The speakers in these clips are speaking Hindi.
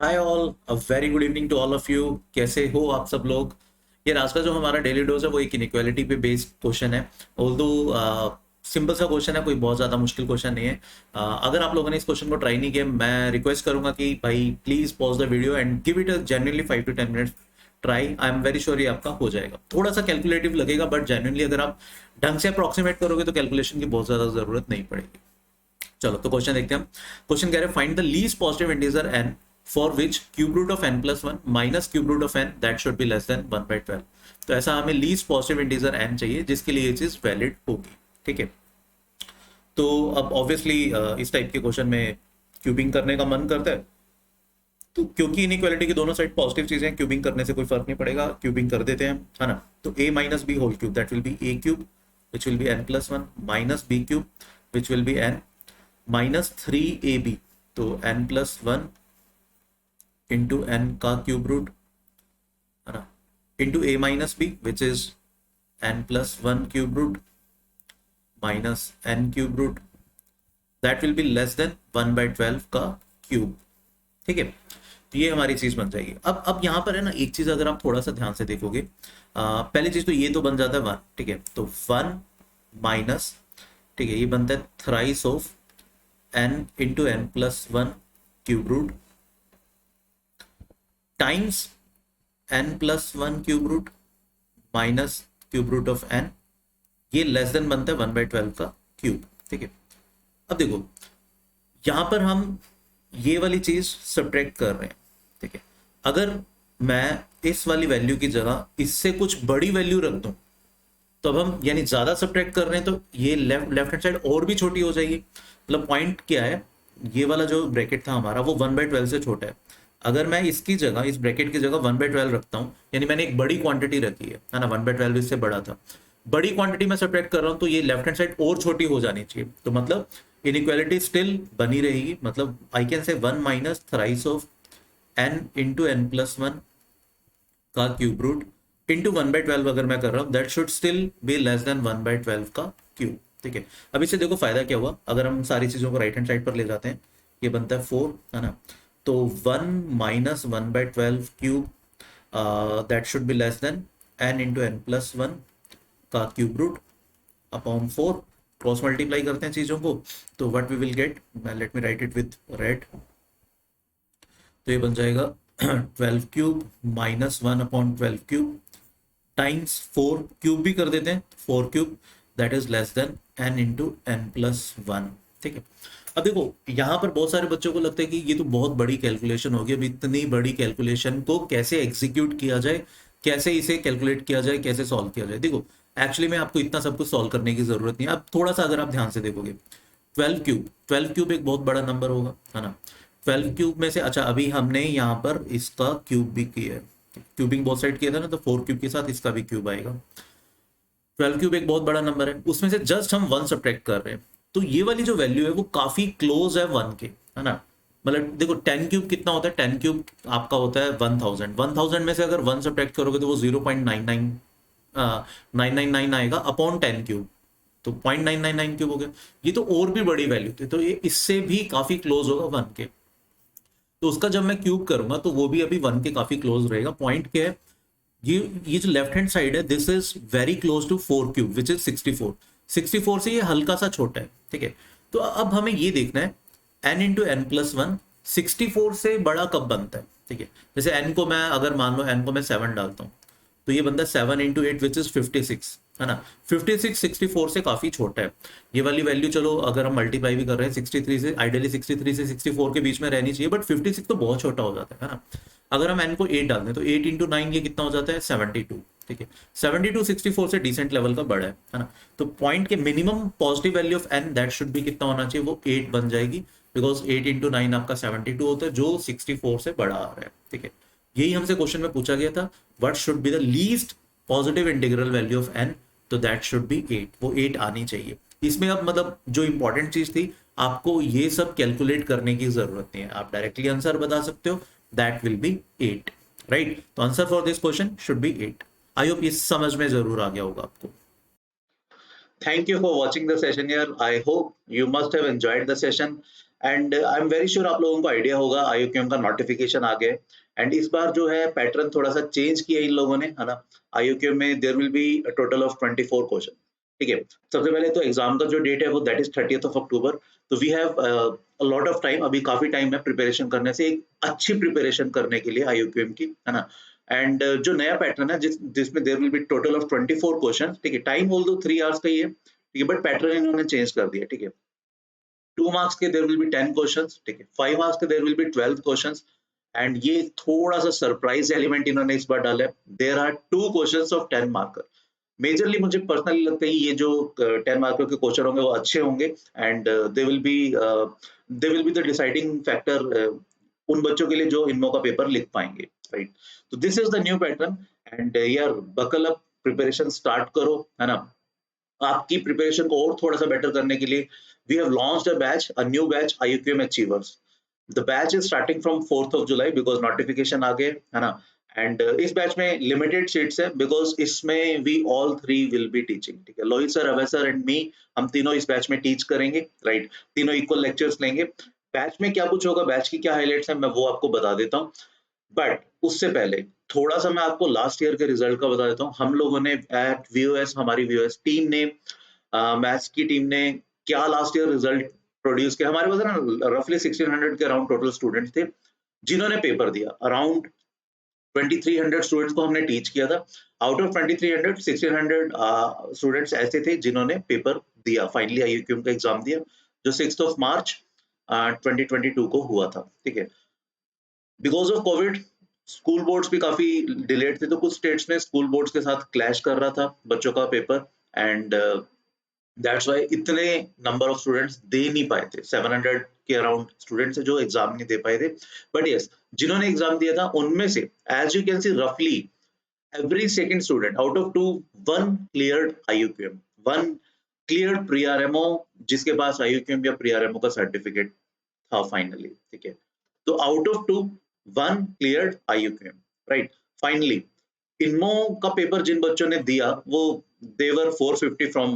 Hi all, a very good evening to all of you. कैसे हो आप सब लोग? ये आज का जो हमारा डेली डोज है वो एक इनइक्वालिटी पे बेस्ड क्वेश्चन है। ऑल्दो सिंपल सा क्वेश्चन है, कोई बहुत ज़्यादा मुश्किल क्वेश्चन नहीं है। अगर आप लोगों ने इस क्वेश्चन को ट्राई नहीं किया, मैं रिक्वेस्ट करूंगा कि भाई please pause the video and give it a genuinely 5 to 10 minutes try. I am very sure ये आपका हो जाएगा। थोड़ा सा कैलकुलेटिव लगेगा, बट जेन्युइनली अगर आप ढंग से अप्रॉक्सीमेट करोगे तो कैलकुलेशन की बहुत ज़्यादा ज़रूरत नहीं पड़ेगी। चलो तो क्वेश्चन देखते हैं हम। क्वेश्चन कह रहे हैं find the least positive integer n for which cube root of n plus one minus cube root of n that should be less than 1/12। तो ऐसा हमें लीस्ट पॉजिटिव इंटीजर n चाहिए जिसके लिए ये चीज वैलिड होगी। ठीक है, तो अब ऑब्वियसली इस टाइप के क्वेश्चन में क्यूबिंग करने का मन करता है, तो क्योंकि इनइक्वालिटी की दोनों साइड पॉजिटिव चीजें हैं, क्यूबिंग करने से कोई फर्क नहीं पड़ेगा, क्यूबिंग कर देते हैं, है ना। तो a minus b whole cube that will be a cube which will be n plus one minus b cube which will be n minus 3ab, तो n plus one into n का क्यूब रूट, है ना, into a minus b which is n plus one cube root minus n cube root that will be less than 1/12 का क्यूब। ठीक है, तो ये हमारी चीज बन जाएगी। अब यहाँ पर है ना, एक चीज अगर आप थोड़ा सा ध्यान से देखोगे, पहली चीज तो ये तो बन जाता है वन। ठीक है, तो वन माइनस, ठीक है, ये बनता है thrice of n into n plus one cube root times n plus one cube root minus cube root of n, ये लेस देन बनता है 1/12 का क्यूब। ठीक है, अब देखो यहां पर हम ये वाली चीज सब्ट्रैक्ट कर रहे हैं। ठीक है, अगर मैं इस वाली वैल्यू की जगह इससे कुछ बड़ी वैल्यू रख दूं, तो अब हम यानी ज्यादा सब्ट्रैक्ट कर रहे हैं, तो ये लेफ्ट हैंड साइड और भी छोटी हो जाएगी। मतलब पॉइंट क्या है, ये वाला जो ब्रैकेट था हमारा वो 1/12 से छोटा है। अगर मैं इसकी जगह, इस ब्रैकेट की जगह 1/12 रखता हूँ, यानी मैंने एक बड़ी क्वांटिटी रखी है ना, 1/12 इससे बड़ा था, बड़ी क्वांटिटी में सब्ट्रैक्ट कर रहा हूँ, तो ये लेफ्ट हैंड साइड और छोटी हो जानी चाहिए। तो मतलब इनइक्वालिटी स्टिल बनी रहेगी। मतलब I can say one minus thrice of n into n plus one का क्यूब रूट इंटू 1/12 अगर मैं कर रहा हूँ, that should still be less than 1/12 का क्यूब। ठीक है, अब इससे देखो फायदा क्या हुआ, अगर हम सारी चीजों को राइट हैंड साइड पर ले जाते हैं, ये बनता है 4, है ना। तो 1 minus 1/12 cube that should be less than n into n plus one का cube root upon 4। Cross multiply करते हैं चीजों को, तो what we will get, let me write it with red. तो ये बन जाएगा 12 cube minus 1/12 cube times 4 cube भी कर देते हैं, 4 cube that is less than n into n plus one. ठीक है, अब देखो यहाँ पर बहुत सारे बच्चों को लगता है कि ये तो बहुत बड़ी कैलकुलेशन होगी, अब इतनी बड़ी कैलकुलेशन को कैसे एग्जीक्यूट किया जाए, कैसे इसे कैलकुलेट किया जाए, कैसे सॉल्व किया जाए। देखो एक्चुअली में आपको इतना सब कुछ सॉल्व करने की जरूरत नहीं है। अब थोड़ा सा अगर आप ध्यान से देखोगे, 12 क्यूब एक बहुत बड़ा नंबर होगा, है ना। 12 क्यूब में से, अच्छा अभी हमने यहाँ पर इसका क्यूब भी किया है, क्यूबिंग बहुत साइड किया था ना, तो 4 क्यूब के साथ इसका भी क्यूब आएगा। 12 क्यूब एक बहुत बड़ा नंबर है, उसमें से जस्ट हम वन सब्ट्रैक्ट कर रहे हैं, तो ये वाली जो वैल्यू है वो काफी क्लोज है वन के, है ना। मतलब देखो 10 क्यूब कितना होता है, 10 क्यूब आपका होता है 1000, 1000 में से अगर वन सब्ट्रैक्ट करोगे तो वो 0.99 आएगा अपॉन 10 क्यूब, तो 0.999 क्यूब हो गया। ये तो और भी बड़ी वैल्यू थी, तो ये इससे भी काफी क्लोज होगा वन के, तो उसका जब मैं क्यूब करूंगा तो वो भी अभी वन के काफी क्लोज रहेगा। पॉइंट क्या है, ये जो लेफ्ट हैंड साइड है this is very close to 4 cube which is 64, 64 से ये हल्का सा छोटा है। ठीक है, तो अब हमें ये देखना है n into n plus one 64 से बड़ा कब बनता है। ठीक है, जैसे n को मैं, अगर मान लो n को मैं 7 डालता हूँ, तो ये बनता है 7 इंटू एट विच इज 56, है ना। 56 64 से काफी छोटा है। ये वाली वैल्यू चलो अगर हम मल्टीप्लाई भी कर रहे हैं 63 से, आइडियली 63 से 64 के बीच में रहनी चाहिए, बट 56 तो बहुत छोटा हो जाता है ना। अगर हम n को 8 डाल दें तो 8 इंटू नाइन ये कितना हो जाता है 72। ठीक है, 72 64 से डिसेंट लेवल का बड़ा है ना। तो पॉइंट के minimum positive value of n that should भी कितना होना चाहिए, वो 8 बन जाएगी, बिकॉज 8 इंटू नाइन आपका 72 होता है जो 64 से बड़ा आ रहा है। ठीक है, यही हमसे क्वेश्चन में पूछा गया था, what should be the least positive integral value of n, तो दैट शुड बी 8, वो 8 आनी चाहिए इसमें। अब मतलब जो इंपॉर्टेंट चीज थी, आपको ये सब कैलकुलेट करने की जरूरत नहीं है, आप डायरेक्टली आंसर बता सकते हो, दैट विल बी 8, राइट। तो answer for this question should be 8। I hope ये समझ में जरूर आ गया होगा आपको। Thank you for watching the session here. I hope you must have enjoyed the session. And I am very sure आप लोगों को आइडिया होगा IUQM का नोटिफिकेशन आ गया है। एंड इस बार जो है पैटर्न थोड़ा सा चेंज किया इन लोगों ने, है ना। IUQM में there will be a total of 24 question, ठीक है। सबसे पहले तो एग्जाम का जो डेट है वो that is 30th of October. तो we have a lot of time, अभी काफी टाइम है प्रिपरेशन करने से, एक अच्छी प्रिपरेशन करने के लिए IUQM की, है ना। एंड जो नया पैटर्न है जिसमें there will be total of 24 question, ठीक है। टाइम ऑल्दो 3 आवर्स का ही है, ठीक है, बट पैटर्न इन्होंने चेंज कर दिया, ठीक है। 2 मार्क्स के देयर विल बी 10 क्वेश्चंस, ठीक है। 5 मार्क्स के there will be 12 questions. And ये थोड़ा सा सरप्राइज एलिमेंट इन्होंने इस बार डाला है, there are 2 questions of 10 marker. Majorly मुझे पर्सनली लगता है ये जो 10 मार्कर के क्वेश्चन होंगे वो अच्छे होंगे, and they will be the deciding factor उन बच्चों के लिए जो इनमो का पेपर लिख पाएंगे, राइट। तो this is the new pattern, and यार बकल अप, प्रिपरेशन स्टार्ट करो, है ना। आपकी प्रिपरेशन को और थोड़ा सा बेटर करने के लिए we have launched a batch, a new batch, IUQM achievers. The batch is starting from 4th of July because notification आ गए, है ना। एंड इस बैच में लिमिटेड सीट्स है बिकॉज इसमें we all three will be teaching, ठीक है। Lohit sir, Abhay sir and me, हम तीनों इस बैच में टीच करेंगे, राइट। तीनों इक्वल लेक्चर्स लेंगे। बैच में क्या कुछ होगा, बैच की क्या हाइलाइट्स है, मैं वो आपको बता देता हूँ। बट उससे पहले थोड़ा सा मैं आपको लास्ट ईयर के रिजल्ट का बता देता हूँ। हम लोगों ने एट VOS, हमारी VOS टीम ने, मैथ्स की टीम ने क्या लास्ट ईयर रिजल्ट प्रोड्यूस किया। हमारे पास है ना रफली 1600 के अराउंड टोटल स्टूडेंट्स थे जिन्होंने पेपर दिया। अराउंड 2300 स्टूडेंट्स को हमने टीच किया था। आउट ऑफ 2300, 1600 स्टूडेंट्स ऐसे थे जिन्होंने पेपर दिया, फाइनली IUQM का एग्जाम दिया, जो 6 मार्च 2022 को हुआ था, ठीक है। Because of Covid school boards भी काफी डिलेड थे, तो कुछ स्टेट्स में स्कूल बोर्ड्स के साथ क्लैश कर रहा था बच्चों का पेपर, एंड दैट्स व्हाई इतने नंबर ऑफ स्टूडेंट्स दे नहीं पाए थे। 700 के अराउंड स्टूडेंट्स जो एग्जाम नहीं दे पाए थे। बट यस, जिन्होंने एग्जाम दिया था उनमें से एज यू कैन सी रफली every second student out of two, one cleared IUQM, one cleared pre-RMO, जिसके पास IUQM या pre-RMO का सर्टिफिकेट था फाइनली, ठीक है। तो out of two, one cleared IUQM, right. Finally INMO का पेपर जिन बच्चों ने दिया वो देवर 450 फ्रॉम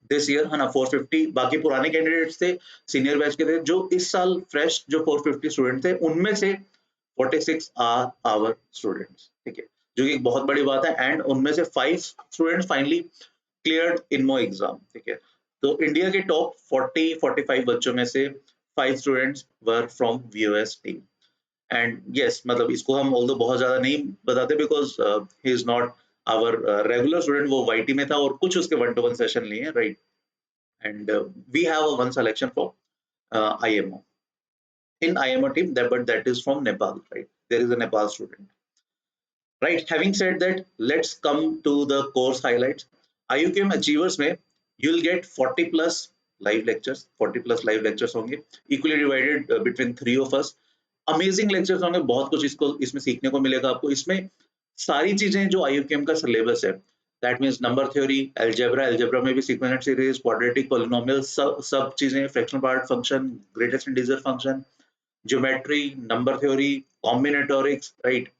दिस ईयर, है ना। 450 बाकी पुराने कैंडिडेट्स थे, सीनियर बैच के थे। जो इस साल फ्रेश जो 450 स्टूडेंट थे उनमें से 46 आर आवर स्टूडेंट्स, ठीक है, जो कि एक बहुत बड़ी बात है। एंड उनमें से 5 स्टूडेंट्स फाइनली क्लियर्ड इनमो एग्जाम, ठीक है। तो इंडिया के टॉप 40-45 बच्चों में से 5 students were from VOS team. And yes, मतलब इसको हम ऑल्दो बहुत ज्यादा नहीं बताते because he is not our regular student, वो YT में था और कुछ उसके 1-to-1 सेशन लिए, right. And we have a one selection for IMO in IMO team, that but that is from Nepal, right? There is a Nepal student. Right, having said that, let's come to the course highlights. IUQM Achievers में you'll get 40 plus live lectures, 40 plus live lectures होंगे, equally divided between 3 of us. Amazing lectures होंगे, बहुत कुछ इसको इसमें सीखने को मिलेगा आपको। इसमें सारी चीजें जो IUQM का सिलेबस है, that means number theory, algebra में भी sequential series, quadratic, polynomial, सब चीजें, fractional part function, greatest integer function, geometry, number theory, combinatorics, right?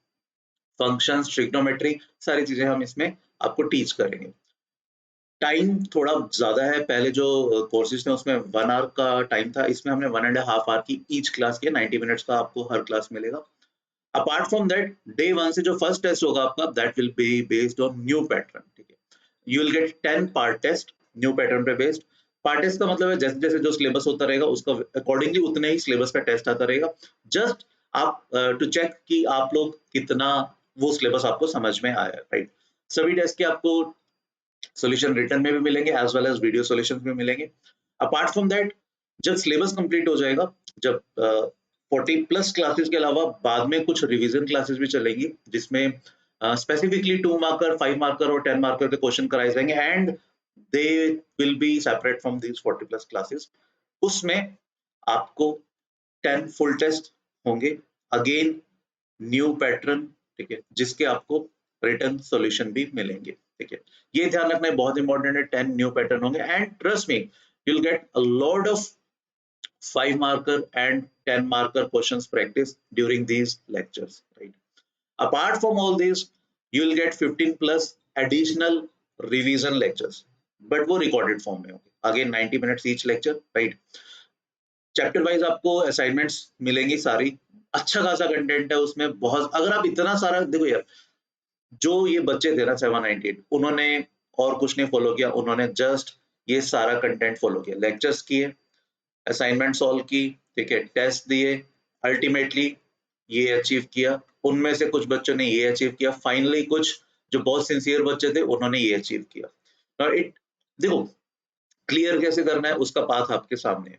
Functions, trigonometry, सारी चीजें हम इसमें आपको टीच करेंगे। टाइम थोड़ा ज्यादा है, पहले जो कोर्सेज थे उसमें 1 आवर का टाइम था, इसमें हमने 1.5 आवर की ईच क्लास की, 90 मिनट्स का आपको हर क्लास मिलेगा। अपार्ट फ्रॉम दैट, डे 1 से जो फर्स्ट टेस्ट होगा आपका, that will be based on new pattern, ठीक है। You will get 10 part test new pattern पे बेस्ड। पार्ट टेस्ट का मतलब है जैसे जैसे जो सिलेबस होता रहेगा उसका अकॉर्डिंगली उतने ही सिलेबस का टेस्ट आता रहेगा, जस्ट आप टू चेक कि आप लोग कितना वो सिलेबस आपको समझ में आया, राइट। सभी टेस्ट के आपको सॉल्यूशन रिटर्न में भी मिलेंगे as well as video solutions भी मिलेंगे। अपार्ट फ्रॉम दैट, जब सिलेबस कंप्लीट हो जाएगा, जब 40 प्लस क्लासेस के अलावा बाद में कुछ रिवीजन क्लासेस भी चलेंगी जिसमें स्पेसिफिकली 2 मार्कर, 5 मार्कर और 10 मार्कर के क्वेश्चन कराए जाएंगे, and they will be separate from these 40 plus classes. उसमें आपको 10 फुल टेस्ट होंगे, अगेन न्यू पैटर्न, ठीक है, जिसके आपको रिटर्न सॉल्यूशन भी मिलेंगे, ठीक है। ये ध्यान रखना है, बहुत इंपॉर्टेंट है, 10 न्यू पैटर्न होंगे, and trust me, you will get a lot of 5 marker and 10 marker questions practice during these lectures, right? Apart from all these, you will get 15 plus additional revision lectures, but वो recorded form में होंगे, again 90 minutes each lecture, right? Chapter wise आपको असाइनमेंट्स मिलेंगी सारी, अच्छा खासा कंटेंट है उसमें बहुत। अगर आप इतना सारा देखो यार, जो ये बच्चे थे ना 798 उन्होंने और कुछ नहीं फॉलो किया, उन्होंने जस्ट ये सारा कंटेंट फॉलो किया, लेक्चर्स किए, असाइनमेंट सॉल्व की, ठीक है, टेस्ट दिए, अल्टीमेटली ये अचीव किया। उनमें से कुछ बच्चों ने ये अचीव किया, फाइनली कुछ जो बहुत सिंसियर बच्चे थे उन्होंने ये अचीव किया। और इट देखो क्लियर कैसे करना है उसका पाथ आपके सामने है।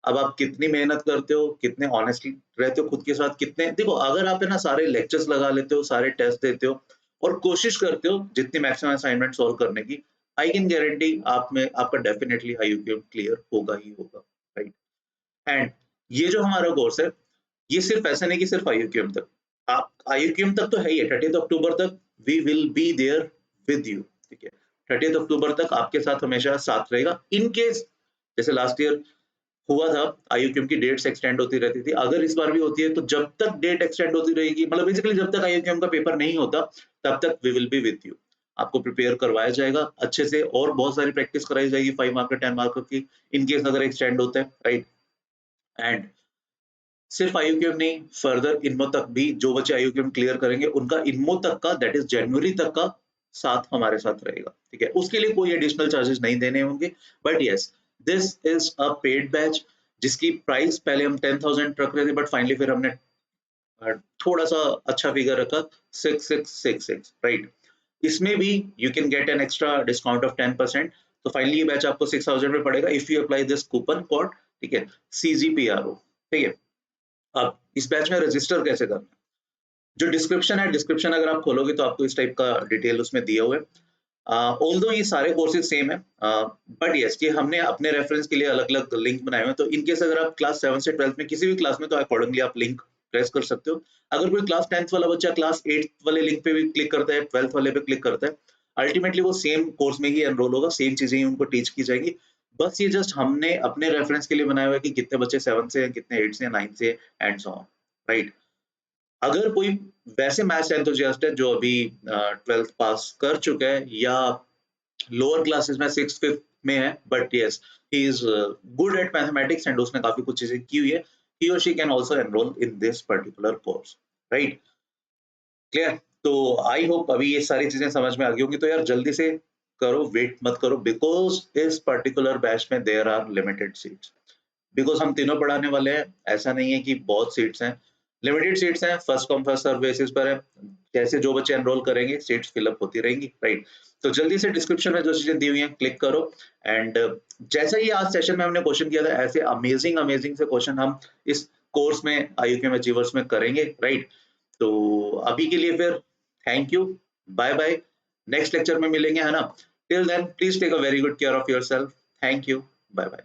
अब आप कितनी मेहनत करते हो, कितने ऑनेस्टली रहते हो खुद के साथ, कितने देखो अगर आप है ना सारे लेक्चर्स लगा लेते हो, सारे टेस्ट देते हो और कोशिश करते हो जितनी मैक्सिमम असाइनमेंट सॉल्व करने की, आई कैन गारंटी आप में आपका डेफिनेटली आईयूक्यूएम क्लियर होगा ही होगा, राइट। एंड ये जो हमारा कोर्स है, ये सिर्फ ऐसा नहीं कि सिर्फ आईयूक्यूएम तक, आप आईयूक्यूएम तक तो है ही है, 30 अक्टूबर तक we will be there with you, ठीक है। 30 अक्टूबर तक आपके साथ हमेशा साथ रहेगा। इन केस जैसे लास्ट ईयर हुआ था, आईयूक्यूएम की डेट्स एक्सटेंड होती रहती थी, अगर इस बार भी होती है तो जब तक डेट एक्सटेंड होती रहेगी, मतलब बेसिकली जब तक आईयूक्यूएम का पेपर नहीं होता तब तक we will be with you. आपको प्रिपेयर करवाया जाएगा अच्छे से और बहुत सारी प्रैक्टिस कराई जाएगी 5 मार्क 10 मार्क की, इन केस अगर एक्सटेंड होता है, राइट। एंड सिर्फ आईयूक्यूएम नहीं, फर्दर इनमो तक भी जो बच्चे आईयूक्यूएम क्लियर करेंगे उनका इनमो तक का, दैट इज जनवरी तक का साथ हमारे साथ रहेगा, ठीक है। उसके लिए कोई एडिशनल चार्जेस नहीं देने होंगे, but yes this is a paid batch जिसकी प्राइस पहले हम 10,000 रख रहे थे, बट फाइनली फिर हमने थोड़ा सा अच्छा फिगर रखा 6666, राइट। इसमें भी you can get an extra discount of 10%। तो फाइनली ये बैच आपको 6,000 में पड़ेगा if you apply this coupon code, ठीक है, CGPRO, ठीक है। अब इस बैच में रजिस्टर कैसे करना है? जो डिस्क्रिप्शन है, डिस्क्रिप्शन अगर आप खोलोगे तो आपको इस टाइप का डिटेल उसमें दिया हुआ है। ऑल्दो ये सारे कोर्सेज सेम है, बट यस ये हमने अपने रेफरेंस के लिए अलग-अलग लिंक बनाए हुए हैं। तो इन केस अगर आप क्लास 7 से 12th में किसी भी क्लास में, तो अकॉर्डिंगली आप लिंक प्रेस कर सकते हो। अगर कोई क्लास 10th वाला बच्चा क्लास 8th वाले लिंक पे भी क्लिक करता है, 12th वाले पे क्लिक करता है, अल्टीमेटली वो सेम कोर्स में ही एनरोल होगा, सेम चीजें ही उनको टीच की जाएगी। बस ये जस्ट हमने अपने रेफरेंस के लिए बनाया हुआ है कि कितने बच्चे 7 से हैं, कितने 8 से, 9 से एंड सो ऑन, राइट। अगर कोई वैसे मैथ्स एंथुसियास्ट है जो अभी 12th पास कर चुका है या लोअर क्लासेस में 6th 5th में है, but yes he is good at mathematics and उसने काफी कुछ चीजें की हुई है, he or she can also enroll in this particular course, right? Clear? तो आई होप अभी ये सारी चीजें समझ में आ गई होंगी। तो यार जल्दी से करो, वेट मत करो, बिकॉज इस पर्टिकुलर बैच में there are limited seats. Because हम तीनों पढ़ाने वाले हैं, ऐसा नहीं है कि बहुत सीट्स हैं, लिमिटेड सीट्स हैं, first come first serve basis पर है। जैसे जो बच्चे एनरोल करेंगे सीट्स फिलअप होती रहेंगी, राइट। तो जल्दी से डिस्क्रिप्शन में जो चीजें दी हुई हैं क्लिक करो। एंड जैसा ही आज सेशन में हमने क्वेश्चन किया था, ऐसे अमेजिंग अमेजिंग से क्वेश्चन हम इस कोर्स में आईयूक्यूएम अचीवर्स में करेंगे, राइट। तो अभी के लिए फिर thank you, bye bye, next lecture में मिलेंगे, है ना। Till then please take a very good care of yourself. Thank you, bye bye.